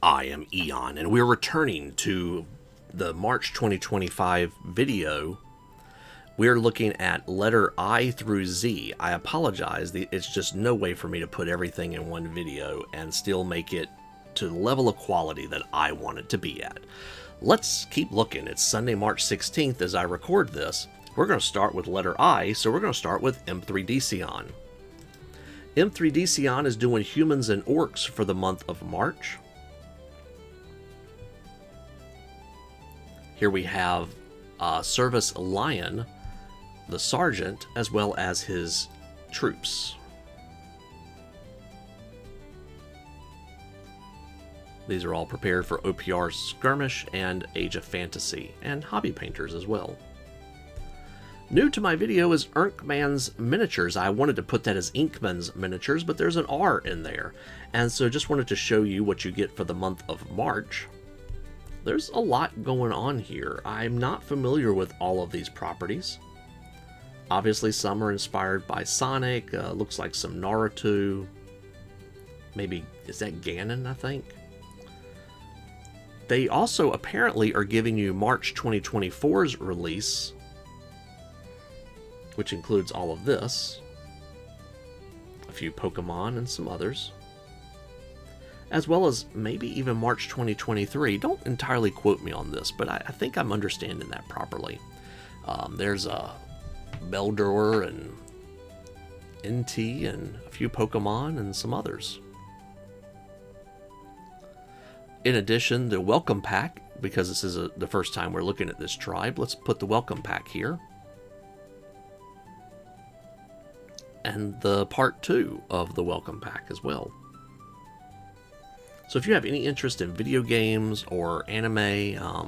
I am Eon, and we're returning to the March 2025 video. We're looking at letter I through Z. I apologize, it's just no way for me to put everything in one video and still make it to the level of quality that I want it to be at. Let's keep looking. It's Sunday, March 16th as I record this. We're going to start with letter I, so we're going to start with M3DCon. M3DCon is doing humans and orcs for the month of March. Here we have Service Lion, the sergeant, as well as his troops. These are all prepared for OPR Skirmish and Age of Fantasy, and hobby painters as well. New to my video is Irnkman's Miniatures. I wanted to put that as Inkman's Miniatures, but there's an R in there. And so just wanted to show you what you get for the month of March. There's a lot going on here. I'm not familiar with all of these properties. Obviously some are inspired by Sonic, looks like some Naruto. Maybe, is that Ganon, I think? They also apparently are giving you March 2024's release, which includes all of this, a few Pokemon and some others, as well as maybe even March 2023. Don't entirely quote me on this, but I think I'm understanding that properly. There's a Beldor and NT and a few Pokemon and some others. In addition, the welcome pack, because this is the first time we're looking at this tribe, let's put the welcome pack here. And the part 2 of the welcome pack as well. So if you have any interest in video games or anime, I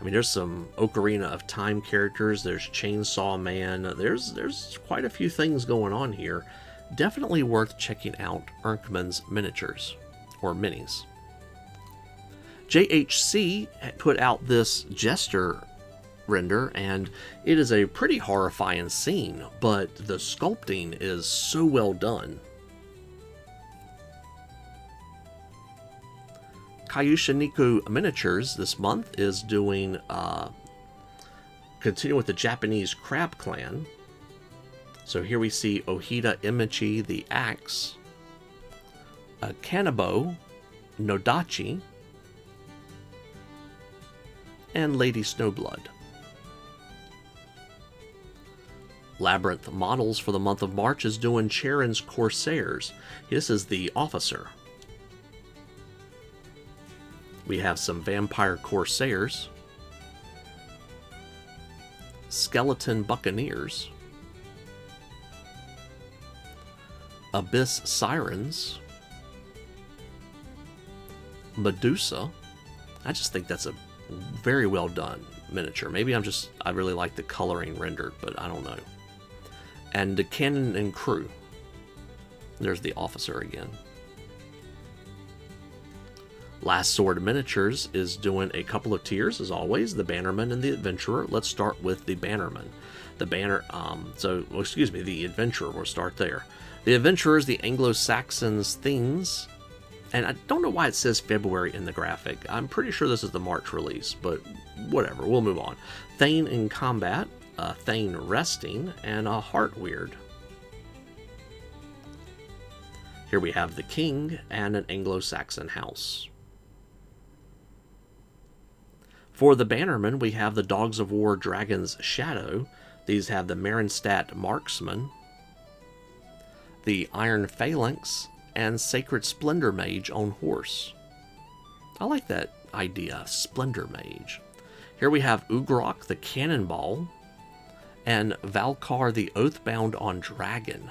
mean, there's some Ocarina of Time characters, there's Chainsaw Man, there's quite a few things going on here. Definitely worth checking out Irnkman's Miniatures, or Minis. JHC put out this Jester render, and it is a pretty horrifying scene, but the sculpting is so well done. Kyoushuneko Miniatures this month is doing, continuing with the Japanese Crab Clan. So here we see Ohida Imichi the Axe, Kanabo Nodachi, and Lady Snowblood. Labyrinth Models for the month of March is doing Charon's Corsairs. This is the officer. We have some Vampire Corsairs, Skeleton Buccaneers, Abyss Sirens, Medusa. I just think that's a very well done miniature. Maybe I really like the coloring rendered, but I don't know. And the Cannon and Crew. There's the officer again. Last Sword Miniatures is doing a couple of tiers, as always, the Bannerman and the Adventurer. Let's start with the Bannerman. The Adventurer, we'll start there. The Adventurer is the Anglo-Saxons things, and I don't know why it says February in the graphic. I'm pretty sure this is the March release, but whatever, we'll move on. Thane in Combat, Thane Resting, and a Heartweird. Here we have the King and an Anglo-Saxon house. For the Bannerman, we have the Dogs of War Dragon's Shadow. These have the Marenstadt Marksman, the Iron Phalanx, and Sacred Splendor Mage on horse. I like that idea, Splendor Mage. Here we have Ugrok the Cannonball, and Valkar the Oathbound on Dragon.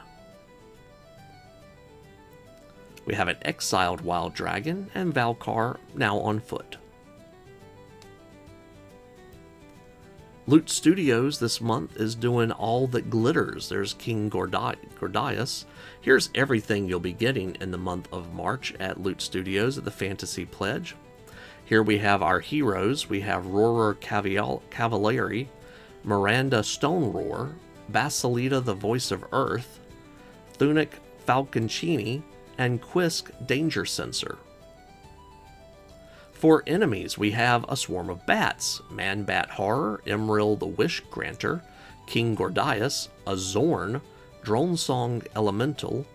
We have an Exiled Wild Dragon, and Valkar now on foot. Loot Studios this month is doing All That Glitters. There's King Gordias. Here's everything you'll be getting in the month of March at Loot Studios at the Fantasy Pledge. Here we have our heroes. We have Roarer Cavalieri, Miranda Stoneroar, Basilita the Voice of Earth, Thunic Falconcini, and Quisk Danger Sensor. For enemies, we have a swarm of bats: Man-Bat Horror, Emeril the Wish Granter, King Gordias, a Zorn, Dronesong Elemental,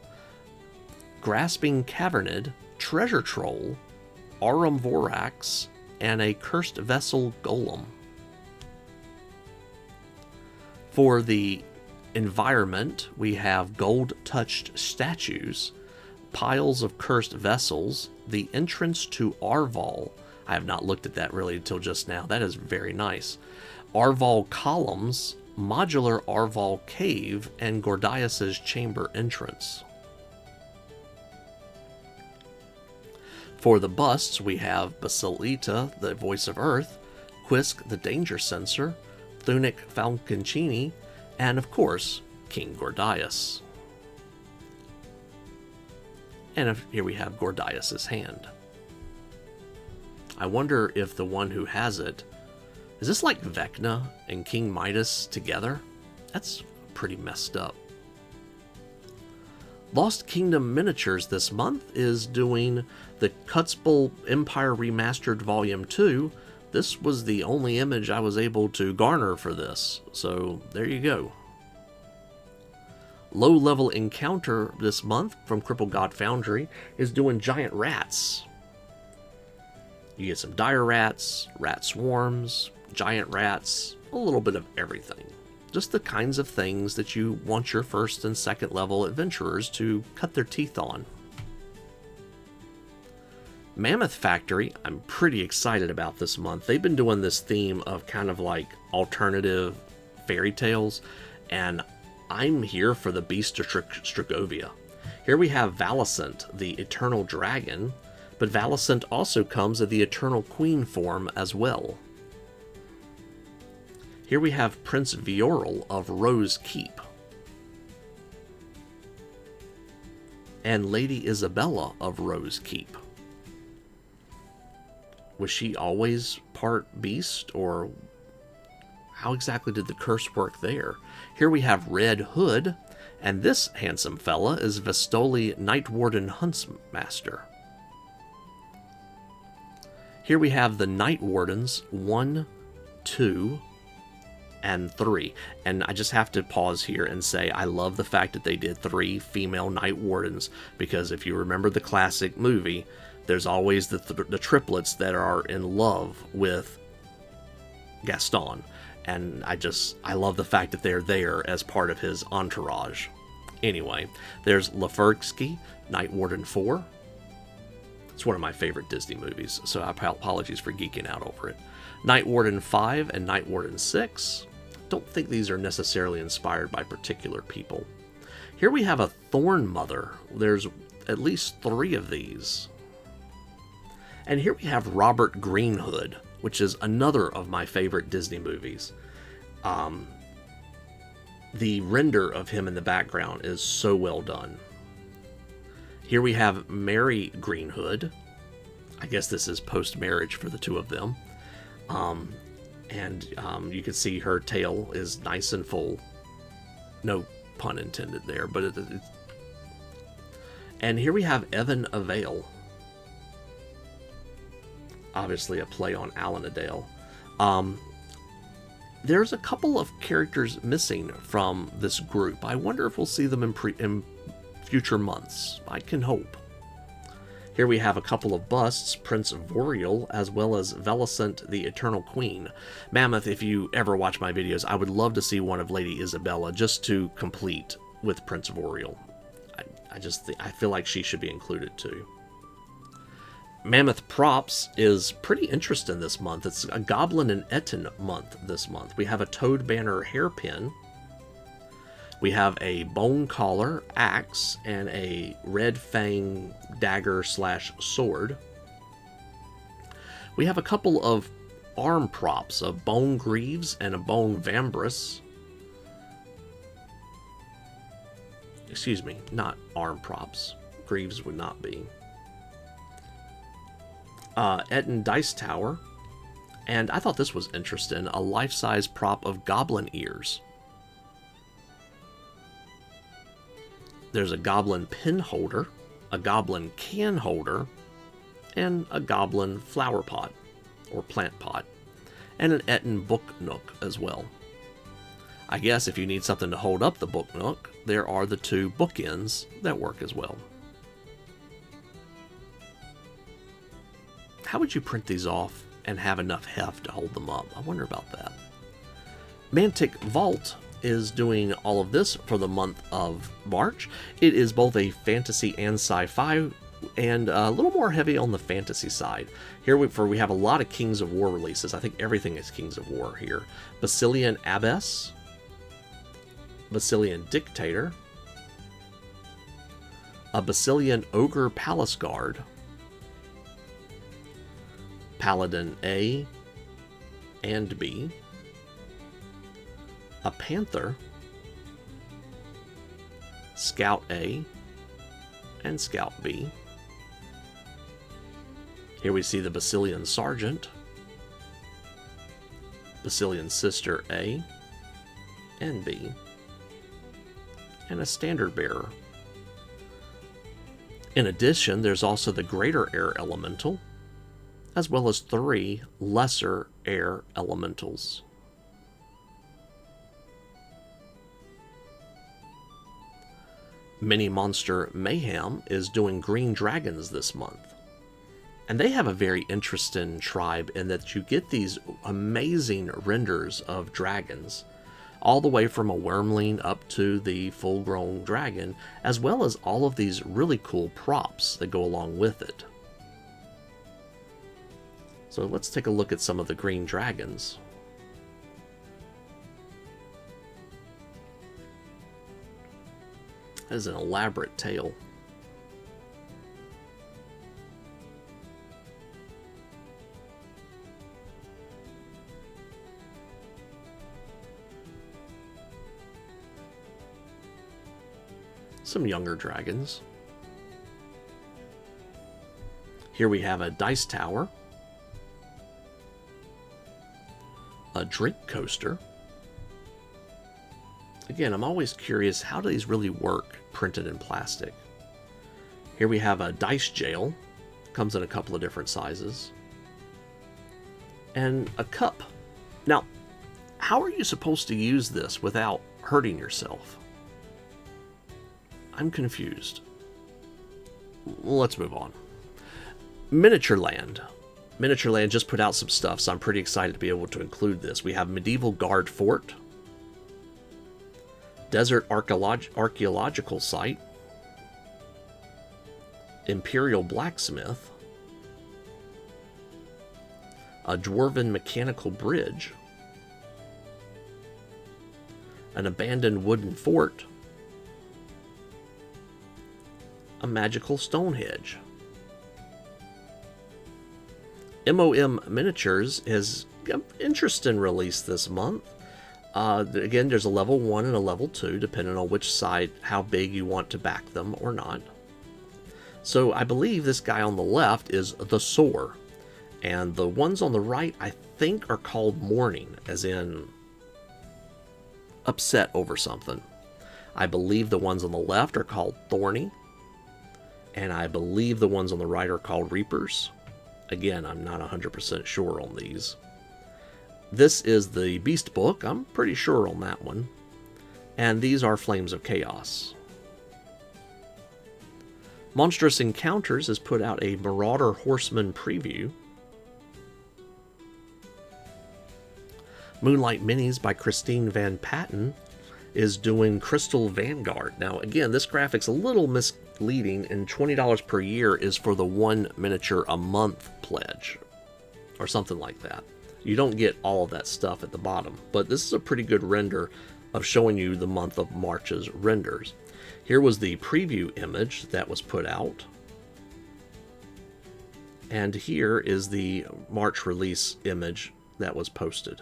Grasping Cavernid, Treasure Troll, Arum Vorax, and a Cursed Vessel Golem. For the environment, we have gold-touched statues, piles of cursed vessels, the entrance to Arval. I have not looked at that really until just now. That is very nice. Arval columns, modular Arval cave, and Gordias's chamber entrance. For the busts, we have Basilita, the Voice of Earth, Quisk, the Danger Sensor, Thunic Falconcini, and of course, King Gordias. And here we have Gordias's hand. I wonder if the one who has it, is this like Vecna and King Midas together? That's pretty messed up. Lost Kingdom Miniatures this month is doing the Kutzbul Empire Remastered Volume 2. This was the only image I was able to garner for this, so there you go. Low Level Encounter this month from Cripple God Foundry is doing giant rats. You get some dire rats, rat swarms, giant rats, a little bit of everything. Just the kinds of things that you want your first and second level adventurers to cut their teeth on. Mammoth Factory, I'm pretty excited about this month. They've been doing this theme of kind of like alternative fairy tales, and I'm here for the Beast of Stragovia. Here we have Valicent, the Eternal Dragon, but Valicent also comes in the Eternal Queen form as well. Here we have Prince Vioral of Rose Keep, and Lady Isabella of Rose Keep. Was she always part beast, or how exactly did the curse work there? Here we have Red Hood, and this handsome fella is Vestoli Night Warden Huntsmaster. Here we have the Night Wardens 1, 2, and 3. And I just have to pause here and say I love the fact that they did 3 female Night Wardens, because if you remember the classic movie, there's always the triplets that are in love with Gaston. And I love the fact that they're there as part of his entourage. Anyway, there's Lafergsky, Night Warden 4. It's one of my favorite Disney movies, so apologies for geeking out over it. Night Warden 5 and Night Warden 6. Don't think these are necessarily inspired by particular people. Here we have a Thorn Mother. There's at least 3 of these. And here we have Robert Greenhood, which is another of my favorite Disney movies. The render of him in the background is so well done. Here we have Mary Greenhood. I guess this is post-marriage for the two of them. You can see her tail is nice and full. No pun intended there, but and here we have Evan Avail. Obviously a play on Alan-a-Dale. There's a couple of characters missing from this group. I wonder if we'll see them in future months. I can hope. Here we have a couple of busts, Prince Vorial, as well as Valicent, the Eternal Queen. Mammoth, if you ever watch my videos, I would love to see one of Lady Isabella just to complete with Prince Vorial. I feel like she should be included too. Mammoth Props is pretty interesting this month. It's a Goblin and Etten month this month. We have a Toad Banner hairpin. We have a Bone Collar axe and a Red Fang dagger / sword. We have a couple of arm props, a Bone Greaves and a Bone Vambrus. Excuse me, not arm props. Greaves would not be. Etten Dice Tower. And I thought this was interesting, a life-size prop of Goblin Ears. There's a Goblin Pin Holder, a Goblin Can Holder, and a goblin flower pot, or plant pot, and an Etten book nook as well. I guess if you need something to hold up the book nook, there are the two bookends that work as well. How would you print these off and have enough heft to hold them up? I wonder about that. Mantic Vault is doing all of this for the month of March. It is both a fantasy and sci-fi, and a little more heavy on the fantasy side. Here we have a lot of Kings of War releases. I think everything is Kings of War here. Basilian Abbess, Basilian Dictator, a Basilian Ogre Palace Guard, Paladin A and B, a Panther, Scout A, and Scout B. Here we see the Basilian Sergeant, Basilian Sister A and B, and a Standard Bearer. In addition, there's also the Greater Air Elemental, as well as 3 Lesser Air Elementals. Mini Monster Mayhem is doing green dragons this month. And they have a very interesting tribe in that you get these amazing renders of dragons, all the way from a wormling up to the full-grown dragon, as well as all of these really cool props that go along with it. So let's take a look at some of the green dragons. That is an elaborate tail. Some younger dragons. Here we have a dice tower, a drink coaster. Again, I'm always curious, how do these really work printed in plastic? Here we have a dice jail, comes in a couple of different sizes, and a cup. Now, how are you supposed to use this without hurting yourself? I'm confused. Let's move on. Miniatureland. Miniatureland just put out some stuff, so I'm pretty excited to be able to include this. We have Medieval Guard Fort, Desert Archaeological Site, Imperial Blacksmith, a Dwarven Mechanical Bridge, an Abandoned Wooden Fort, a Magical Stonehenge. MOMMiniatures is an interesting release this month. Again, there's a level 1 and a level 2, depending on which side, how big you want to back them or not. So I believe this guy on the left is the Sore, and the ones on the right I think are called Mourning, as in upset over something. I believe the ones on the left are called Thorny, and I believe the ones on the right are called Reapers. Again, I'm not 100% sure on these. This is the Beast Book. I'm pretty sure on that one. And these are Flames of Chaos. Monstrous Encounters has put out a Marauder Horseman preview. Moonlight Minis by Christine Van Patten is doing Crystal Vanguard. Now, again, this graphic's a little misleading, and $20 per year is for the 1 miniature a month pledge, or something like that. You don't get all of that stuff at the bottom, but this is a pretty good render of showing you the month of March's renders. Here was the preview image that was put out, and here is the March release image that was posted.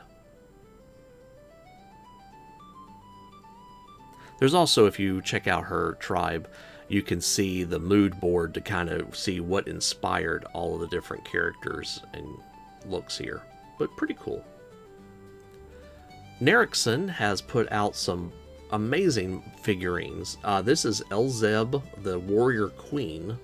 There's also, if you check out her tribe, you can see the mood board to kind of see what inspired all of the different characters and looks here. But pretty cool. Nerikson has put out some amazing figurines. This is Elzeb, the Warrior Queen.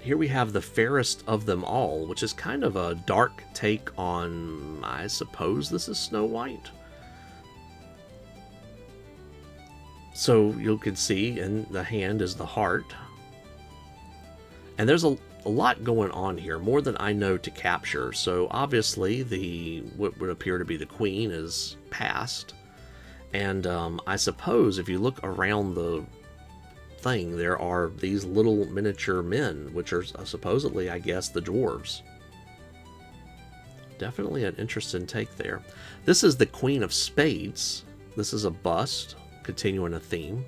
here we have the fairest of them all, which is kind of a dark take on, I suppose this is Snow White. So you can see in the hand is the heart. And there's a lot going on here, more than I know to capture. So obviously what would appear to be the queen is passed. And I suppose if you look around the thing, there are these little miniature men, which are supposedly, I guess, the dwarves. Definitely an interesting take there. This is the Queen of Spades. This is a bust, continuing a theme.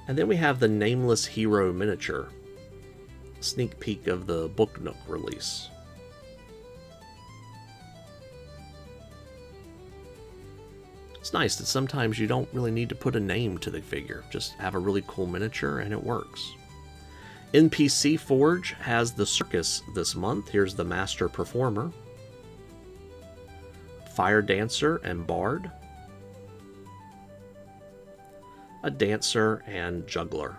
And then we have the Nameless Hero miniature. Sneak peek of the Book Nook release. It's nice that sometimes you don't really need to put a name to the figure. Just have a really cool miniature and it works. NPC Forge has the Circus this month. Here's the Master Performer, Fire Dancer and Bard, a Dancer and Juggler.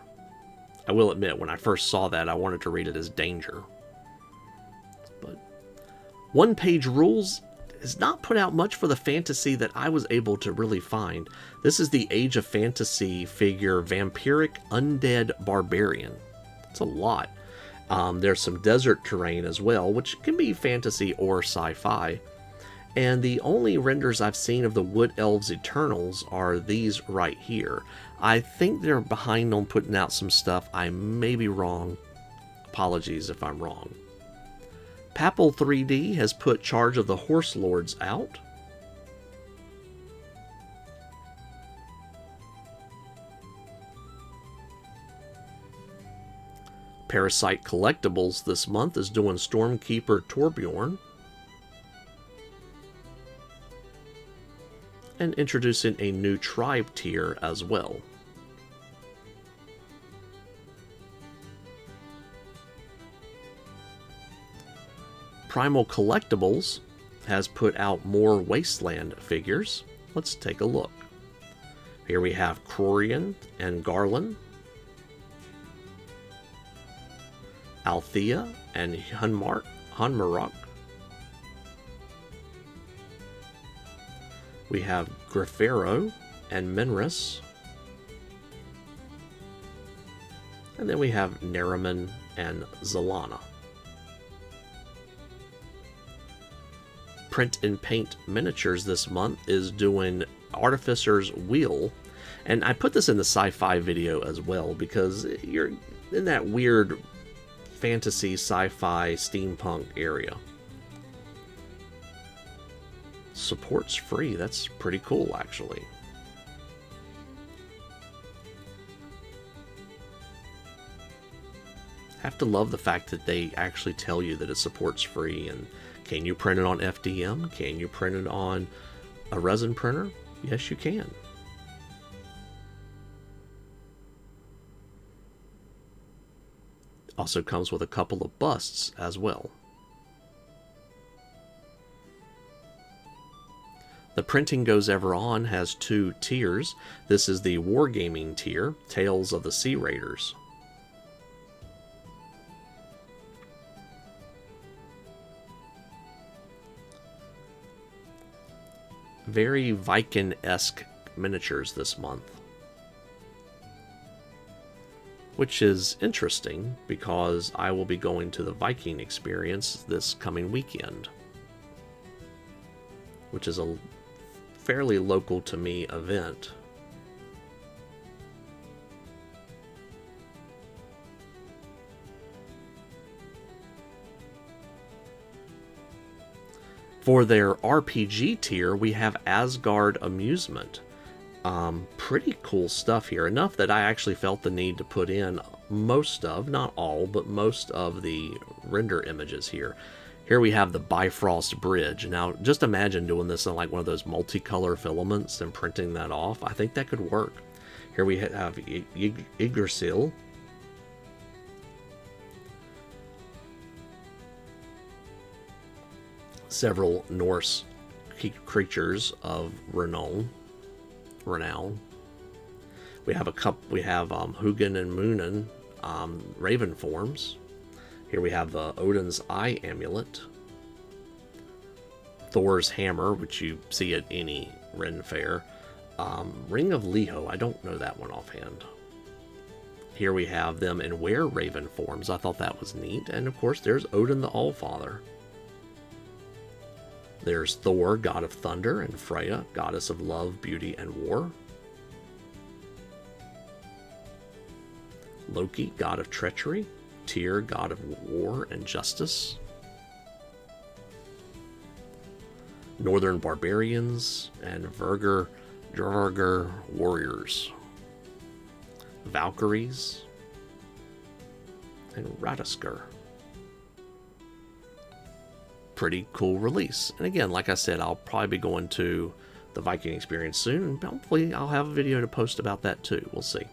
I will admit, when I first saw that, I wanted to read it as Danger. But one-page rules has not put out much for the fantasy that I was able to really find. This is the Age of Fantasy figure Vampiric Undead Barbarian. It's a lot. There's some desert terrain as well, which can be fantasy or sci-fi. And the only renders I've seen of the Wood Elves Eternals are these right here. I think they're behind on putting out some stuff. I may be wrong. Apologies if I'm wrong. Papal 3D has put Charge of the Horse Lords out. Parasite Collectibles this month is doing Stormkeeper Torbjorn. And introducing a new tribe tier as well. Primal Collectibles has put out more Wasteland figures. Let's take a look. Here we have Crorian and Garland, Althea and Hunmarok. We have Grifero and Minris. And then we have Nerikson and Zelana. Print and Paint Miniatures this month is doing Artificer's Wheel. And I put this in the sci-fi video as well because you're in that weird fantasy, sci-fi, steampunk area. Support's free. That's pretty cool, actually. Have to love the fact that they actually tell you that it supports free. And can you print it on FDM? Can you print it on a resin printer? Yes, you can. Also comes with a couple of busts as well. The Printing Goes Ever On has two tiers. This is the Wargaming tier, Tales of the Sea Raiders. Very Viking-esque miniatures this month. Which is interesting because I will be going to the Viking experience this coming weekend. Which is a fairly local to me event. For their RPG tier, we have Asgard Amusement. Pretty cool stuff here. Enough that I actually felt the need to put in most of, not all, but most of the render images here. Here we have the Bifrost Bridge. Now, just imagine doing this on like one of those multicolor filaments and printing that off. I think that could work. Here we have Yggdrasil. Several Norse creatures of renown. We have Hugin and Moonin. Raven forms. Here we have Odin's Eye Amulet, Thor's Hammer, which you see at any Ren Fair, Ring of Leho, I don't know that one offhand. Here we have them in Were-Raven forms. I thought that was neat. And of course, there's Odin the Allfather. There's Thor, God of Thunder, and Freya, Goddess of Love, Beauty, and War. Loki, God of Treachery. Tyr, God of War and Justice. Northern Barbarians, and Verger Warriors. Valkyries, and Radasker. Pretty cool release. And again, like I said, I'll probably be going to the Viking experience soon, and hopefully I'll have a video to post about that too. We'll see.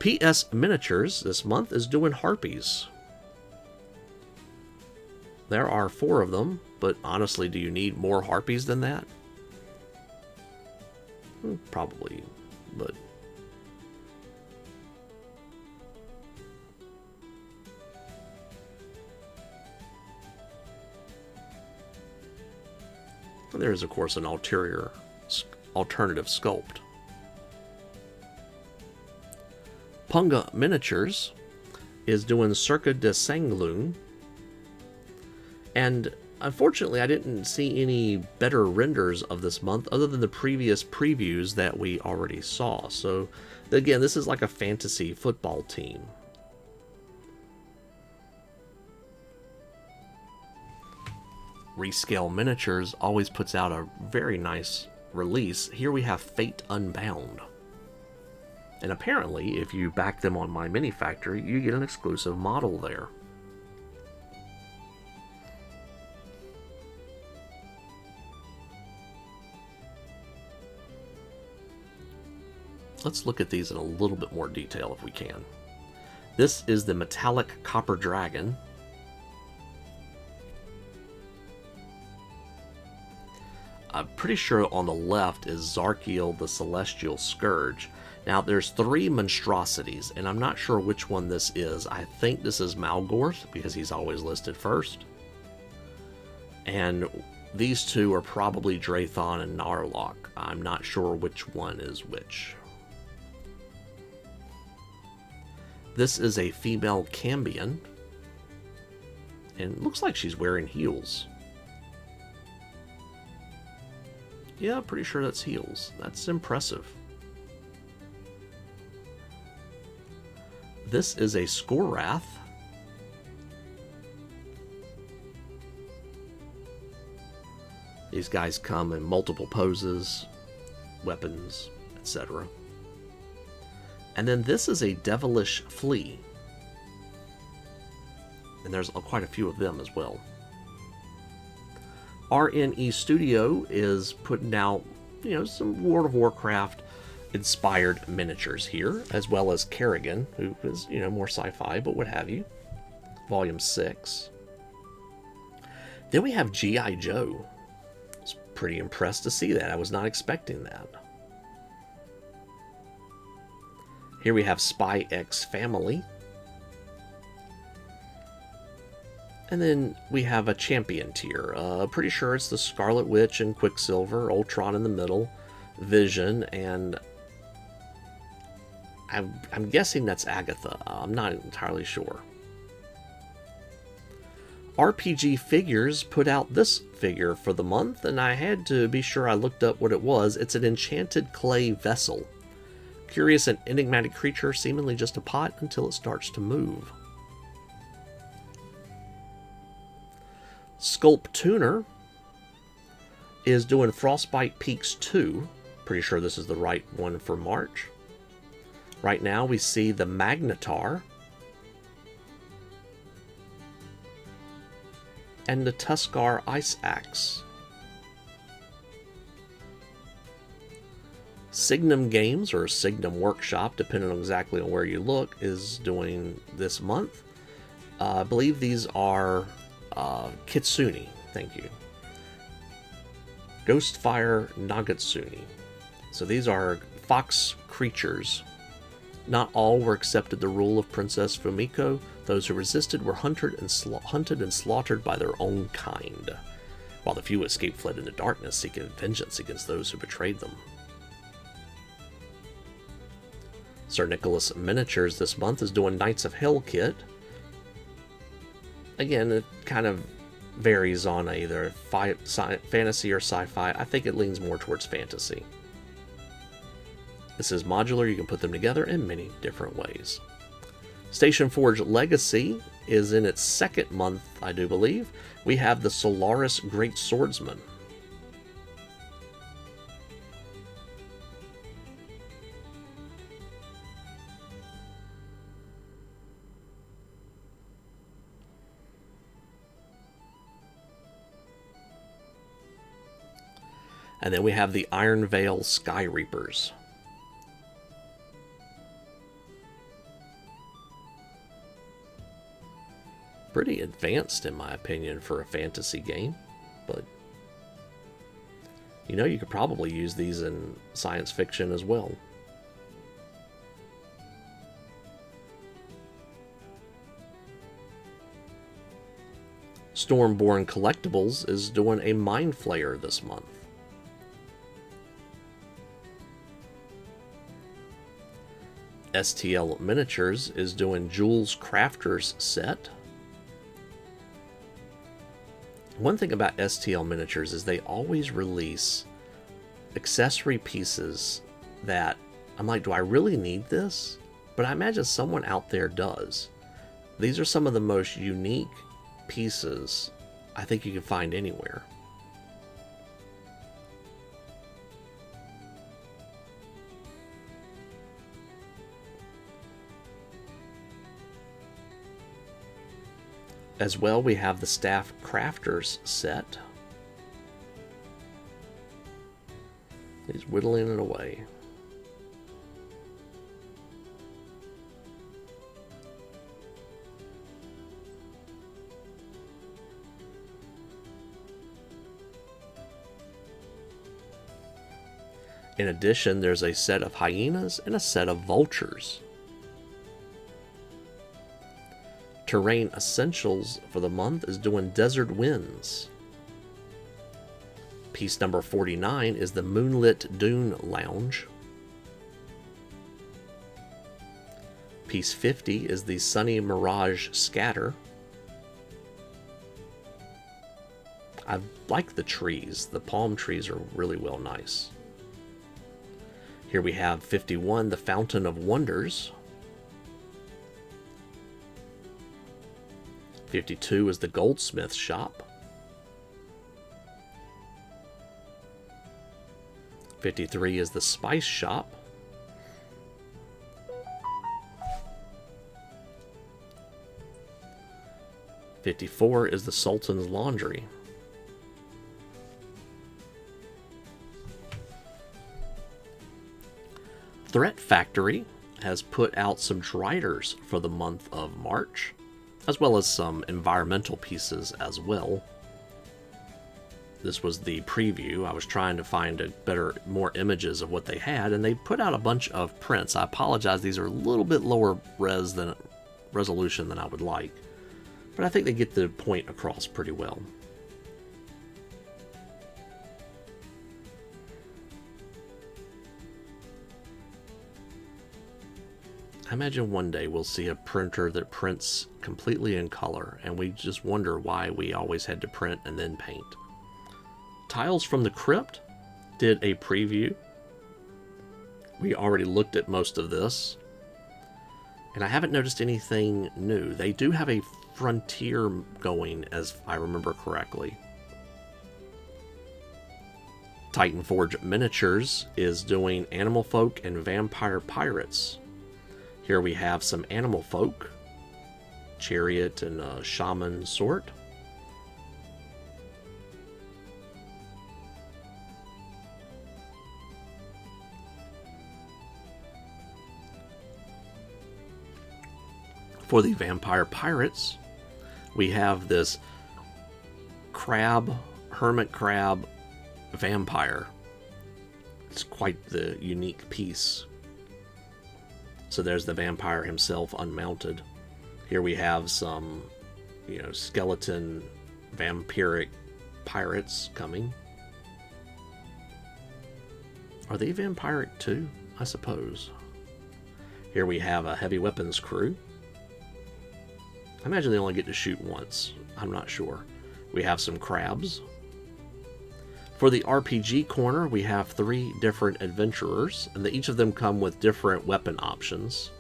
PS Miniatures this month is doing Harpies. There are 4 of them, but honestly, do you need more Harpies than that? Probably, but... there is, of course, an alternative sculpt. Punga Miniatures is doing Cirque de Sanglun, and unfortunately I didn't see any better renders of this month other than the previous previews that we already saw. So again, this is like a fantasy football team. Rescale Miniatures always puts out a very nice release. Here we have Fate Unbound. And apparently, if you back them on My Mini Factory, you get an exclusive model there. Let's look at these in a little bit more detail if we can. This is the Metallic Copper Dragon. I'm pretty sure on the left is Zarkiel the Celestial Scourge. Now there's 3 monstrosities, and I'm not sure which one this is. I think this is Malgorth, because he's always listed first. And these 2 are probably Drathon and Narlock. I'm not sure which one is which. This is a female Cambion, and it looks like she's wearing heels. Yeah, pretty sure that's heels. That's impressive. This is a Skorath. These guys come in multiple poses, weapons, etc. And then this is a Devilish Flea. And there's quite a few of them as well. RNE Studio is putting out, some World of Warcraft inspired miniatures here, as well as Kerrigan, who is, more sci-fi, but what have you. Volume 6. Then we have G.I. Joe. I was pretty impressed to see that. I was not expecting that. Here we have Spy X Family. And then we have a champion tier. Pretty sure it's the Scarlet Witch and Quicksilver, Ultron in the middle, Vision, and I'm guessing that's Agatha. I'm not entirely sure. RPG Figures put out this figure for the month, and I had to be sure I looked up what it was. It's an enchanted clay vessel. Curious and enigmatic creature, seemingly just a pot until it starts to move. Sculptooner is doing Frostbite Peaks 2. Pretty sure this is the right one for March. Right now we see the Magnetar and the Tuskar Ice Axe. Signum Games, or Signum Workshop, depending on exactly on where you look, is doing this month. I believe these are Kitsune, thank you. Ghostfire Nagatsune. So these are fox creatures Not all were accepted the rule of Princess Fumiko. Those who resisted were hunted and slaughtered by their own kind, while the few escaped fled into darkness, seeking vengeance against those who betrayed them. Sir Nicholas Miniatures this month is doing Knights of Hell kit. Again, it kind of varies on either fantasy or sci-fi. I think it leans more towards fantasy. This is modular. You can put them together in many different ways. Stationforge Legacy is in its second month, I do believe. We have the Solaris Great Swordsman. And then we have the Iron Veil Sky Reapers. Pretty advanced, in my opinion, for a fantasy game, but you know, you could probably use these in science fiction as well. Stormborn Collectibles is doing a Mind Flayer this month. STL Miniatures is doing Jules Crafters set. One thing about STL Miniatures is they always release accessory pieces that I'm like, do I really need this? But I imagine someone out there does. These are some of the most unique pieces I think you can find anywhere. As well, we have the Staff Crafters set. He's whittling it away. In addition, there's a set of hyenas and a set of vultures. Terrain Essentials for the month is doing Desert Winds. Piece number 49 is the Moonlit Dune Lounge. Piece 50 is the Sunny Mirage Scatter. I like the trees. The palm trees are really well nice. Here we have 51, the Fountain of Wonders. 52 is the Goldsmith Shop. 53 is the Spice Shop. 54 is the Sultan's Laundry. Threat Factory has put out some Driders for the month of March, as well as some environmental pieces as well. This was the preview. I was trying to find more images of what they had, and they put out a bunch of prints. I apologize, these are a little bit lower resolution than I would like, but I think they get the point across pretty well. I imagine one day we'll see a printer that prints completely in color, and we just wonder why we always had to print and then paint. Tiles from the Crypt did a preview. We already looked at most of this, and I haven't noticed anything new. They do have a Frontier going, as I remember correctly. Titanforge Miniatures is doing Animal Folk and Vampire Pirates. Here we have some Animal Folk, Chariot and a Shaman sort. For the Vampire Pirates, we have this hermit crab vampire. It's quite the unique piece. So there's the vampire himself unmounted. Here we have some, you know, skeleton vampiric pirates coming. Are they vampiric too? I suppose. Here we have a heavy weapons crew. I imagine they only get to shoot once. I'm not sure. We have some crabs. For the RPG corner, we have 3 different adventurers, and each of them come with different weapon options.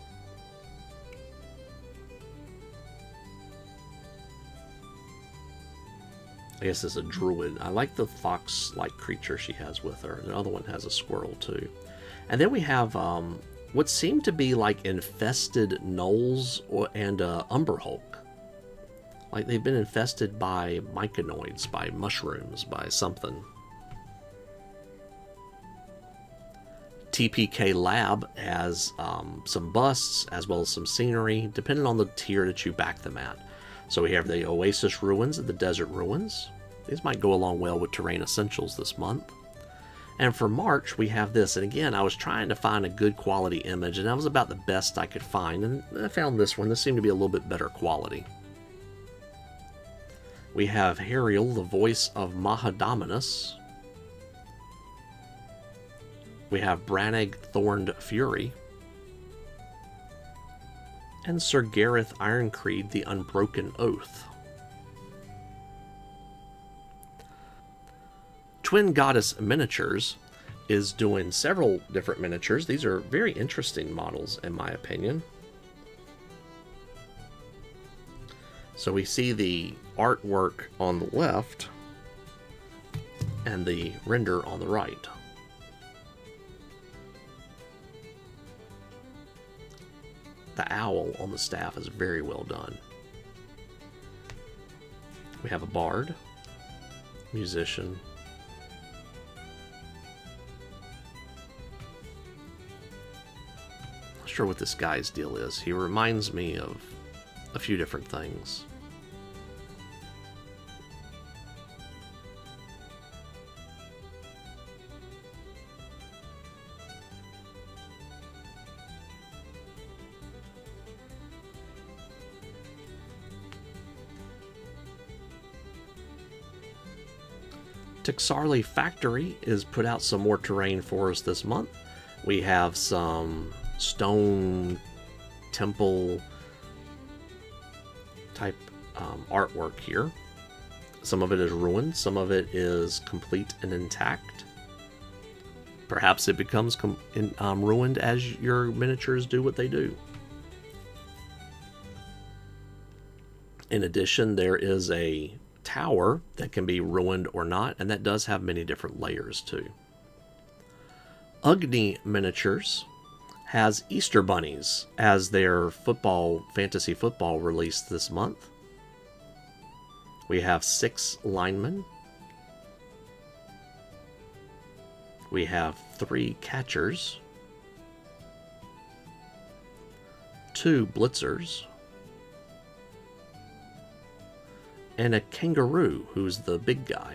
I guess it's a druid. I like the fox-like creature she has with her. The other one has a squirrel too. And then we have what seem to be like infested gnolls and Umber Hulk. Like they've been infested by myconoids, by mushrooms, by something. TPK Lab has some busts as well as some scenery, depending on the tier that you back them at. So we have the Oasis Ruins and the Desert Ruins. These might go along well with Terrain Essentials this month. And for March, we have this. And again, I was trying to find a good quality image, and that was about the best I could find. And I found this one. This seemed to be a little bit better quality. We have Hariel, the voice of Mahadominus. We have Brannig Thorned Fury. And Sir Gareth Ironcreed, the Unbroken Oath. Twin Goddess Miniatures is doing several different miniatures. These are very interesting models, in my opinion. So we see the artwork on the left and the render on the right. The owl on the staff is very well done. We have a bard, musician, not sure what this guy's deal is. He reminds me of a few different things. Txarli Factory is put out some more terrain for us this month. We have some stone temple type artwork here. Some of it is ruined, some of it is complete and intact. Perhaps it becomes ruined as your miniatures do what they do. In addition, there is a tower that can be ruined or not, and that does have many different layers too. Ugni Miniatures has Easter bunnies as their fantasy football release this month. We have 6 linemen. We have 3 catchers, 2 blitzers, and a kangaroo, who's the big guy.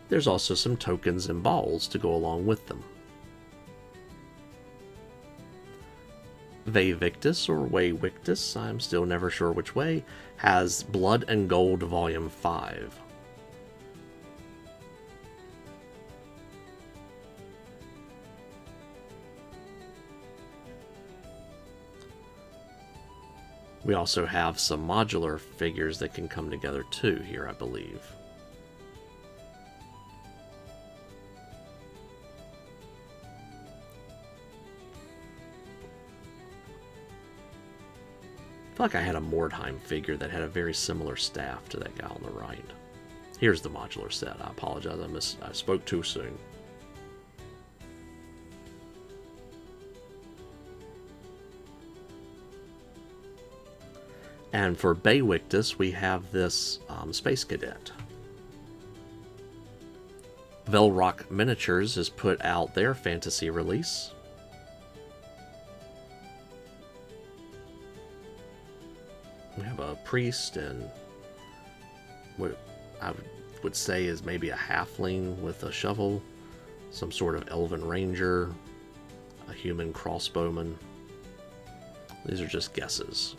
There's also some tokens and balls to go along with them. Vae Victis, or Vae Victis, I'm still never sure which way, has Blood and Gold Volume 5. We also have some modular figures that can come together too here, I believe. I feel like I had a Mordheim figure that had a very similar staff to that guy on the right. Here's the modular set. I apologize, I spoke too soon. And for Vae Victis, we have this Space Cadet. Velrock Miniatures has put out their fantasy release. We have a priest and what I would say is maybe a halfling with a shovel some sort of elven ranger, a human crossbowman. These are just guesses.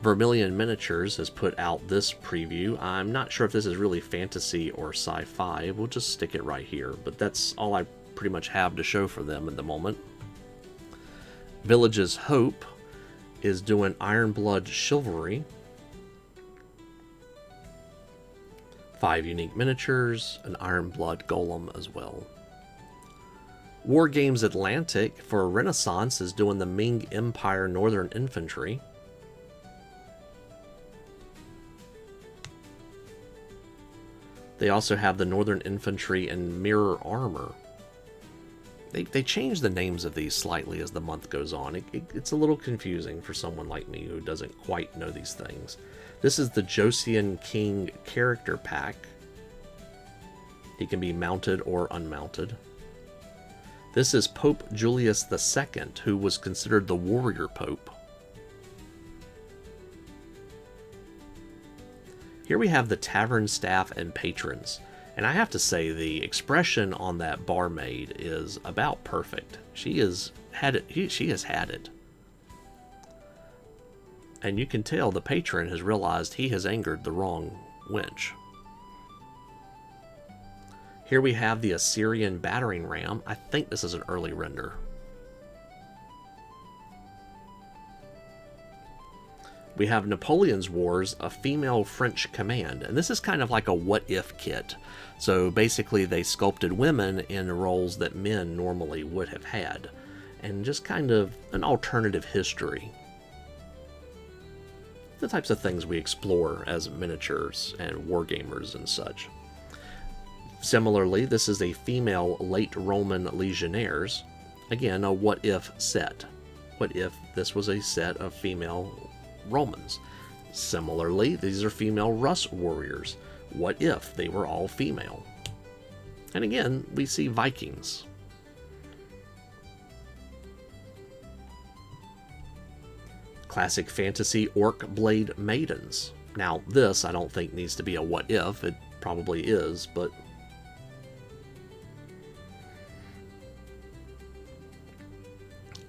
Vermillion Miniatures has put out this preview. I'm not sure if this is really fantasy or sci-fi. We'll just stick it right here, but that's all I pretty much have to show for them at the moment. Village's Hope is doing Ironblood Chivalry. 5 unique miniatures, an Ironblood Golem as well. Wargames Atlantic for Renaissance is doing the Ming Empire Northern Infantry. They also have the Northern Infantry and Mirror Armor. They change the names of these slightly as the month goes on. It's a little confusing for someone like me who doesn't quite know these things. This is the Joseon King character pack. He can be mounted or unmounted. This is Pope Julius II, who was considered the warrior pope. Here we have the tavern staff and patrons. And I have to say, the expression on that barmaid is about perfect. She has had it. She has had it. And you can tell the patron has realized he has angered the wrong wench. Here we have the Assyrian battering ram. I think this is an early render. We have Napoleon's Wars, a female French command, and this is kind of like a what-if kit. So basically they sculpted women in roles that men normally would have had, and just kind of an alternative history. The types of things we explore as miniatures and wargamers and such. Similarly, this is a female late Roman legionnaires. Again, a what-if set. What if this was a set of female Romans? Similarly, these are female Rus warriors. What if they were all female? And again, we see Vikings. Classic fantasy Orc Blade Maidens. Now, this I don't think needs to be a what if. It probably is, but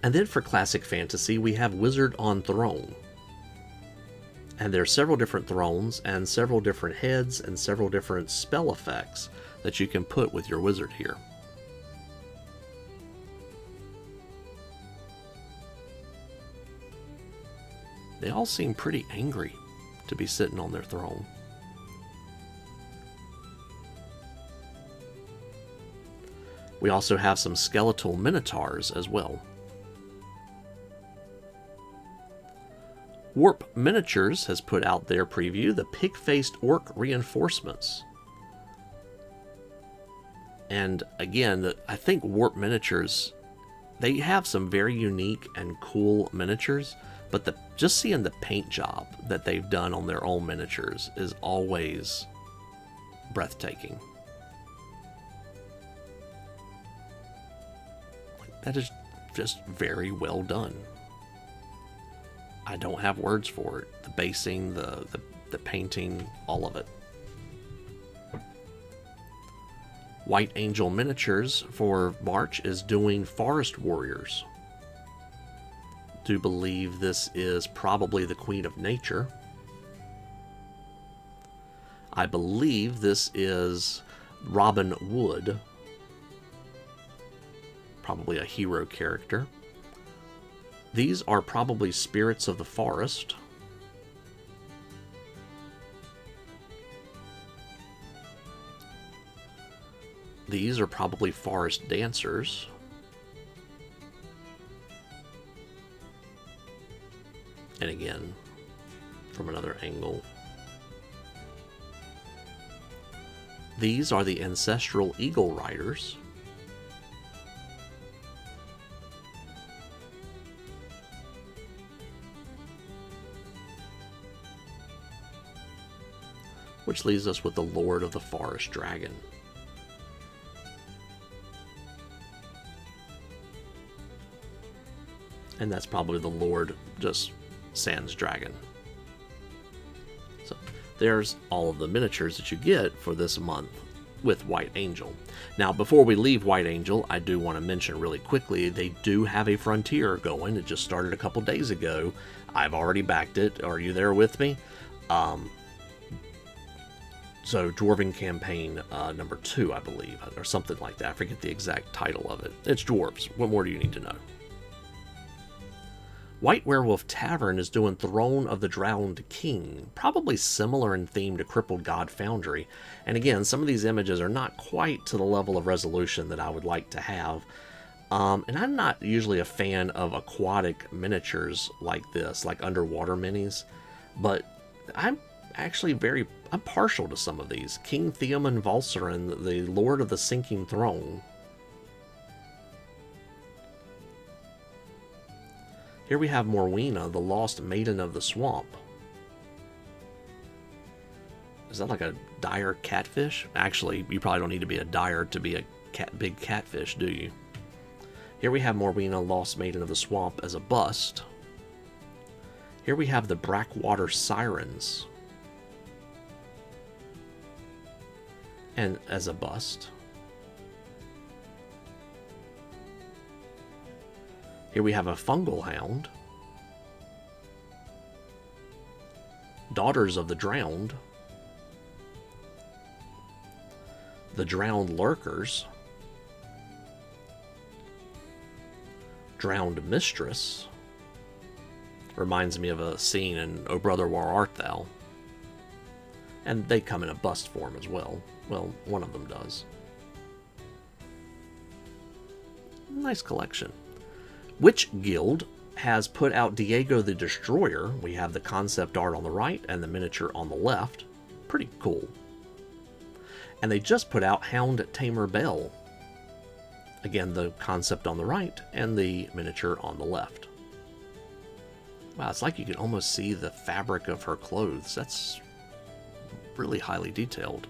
and then for classic fantasy, we have Wizard on Throne. And there are several different thrones and several different heads and several different spell effects that you can put with your wizard here. They all seem pretty angry to be sitting on their throne. We also have some skeletal minotaurs as well. Warp Miniatures has put out their preview, the Pig-Faced Orc Reinforcements. And again, I think Warp Miniatures, they have some very unique and cool miniatures, but just seeing the paint job that they've done on their own miniatures is always breathtaking. That is just very well done. I don't have words for it. The basing, the painting, all of it. White Angel Miniatures for March is doing Forest Warriors. Do believe this is probably the Queen of Nature. I believe this is Robin Wood. Probably a hero character. These are probably spirits of the forest. These are probably forest dancers. And again, from another angle. These are the ancestral eagle riders. Which leaves us with the Lord of the Forest Dragon. And that's probably the Lord just sans dragon. So there's all of the miniatures that you get for this month with White Angel. Now, before we leave White Angel, I do want to mention really quickly, they do have a Frontier going. It just started a couple days ago. I've already backed it. Are you there with me? So, Dwarven Campaign number 2, I believe, or something like that. I forget the exact title of it. It's Dwarves. What more do you need to know? White Werewolf Tavern is doing Throne of the Drowned King, probably similar in theme to Crippled God Foundry. And again, some of these images are not quite to the level of resolution that I would like to have. And I'm not usually a fan of aquatic miniatures like this, like underwater minis, but I'm actually I'm partial to some of these. King Theoman Valsarin, the Lord of the Sinking Throne. Here we have Morwina, the Lost Maiden of the Swamp. Is that like a dire catfish? Actually, you probably don't need to be a dire to be a big catfish, do you? Here we have Morwina, Lost Maiden of the Swamp as a bust. Here we have the Brackwater Sirens. And as a bust. Here we have a Fungal Hound. Daughters of the Drowned. The Drowned Lurkers. Drowned Mistress. Reminds me of a scene in O Brother, Where Art Thou? And they come in a bust form as well. Well, one of them does. Nice collection. Witch Guild has put out Diego the Destroyer. We have the concept art on the right and the miniature on the left. Pretty cool. And they just put out Hound Tamer Bell. Again, the concept on the right and the miniature on the left. Wow, it's like you can almost see the fabric of her clothes. That's really highly detailed.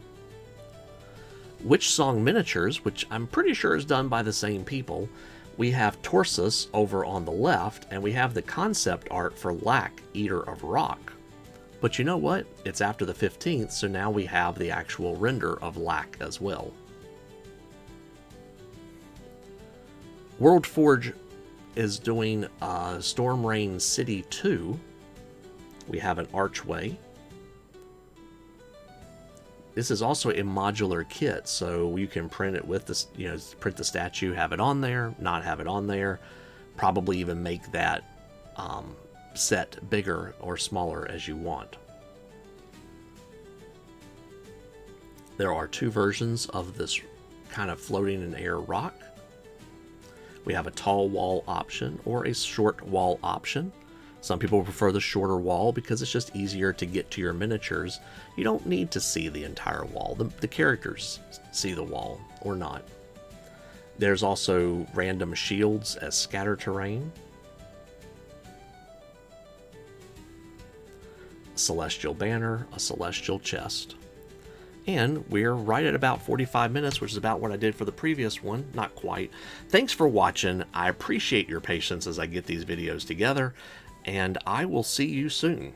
Witchsong Miniatures, which I'm pretty sure is done by the same people. We have Torsus over on the left, and we have the concept art for Lack, Eater of Rock. But you know what? It's after the 15th, so now we have the actual render of Lack as well. World Forge is doing Stormrain City 2. We have an archway. This is also a modular kit, so you can print it with this, print the statue, have it on there, not have it on there, probably even make that set bigger or smaller as you want. There are 2 versions of this kind of floating in air rock. We have a tall wall option or a short wall option. Some people prefer the shorter wall because it's just easier to get to your miniatures. You don't need to see the entire wall. The characters see the wall or not. There's also random shields as scatter terrain. Celestial banner, a celestial chest. And we're right at about 45 minutes, which is about what I did for the previous one. Not quite. Thanks for watching. I appreciate your patience as I get these videos together, and I will see you soon.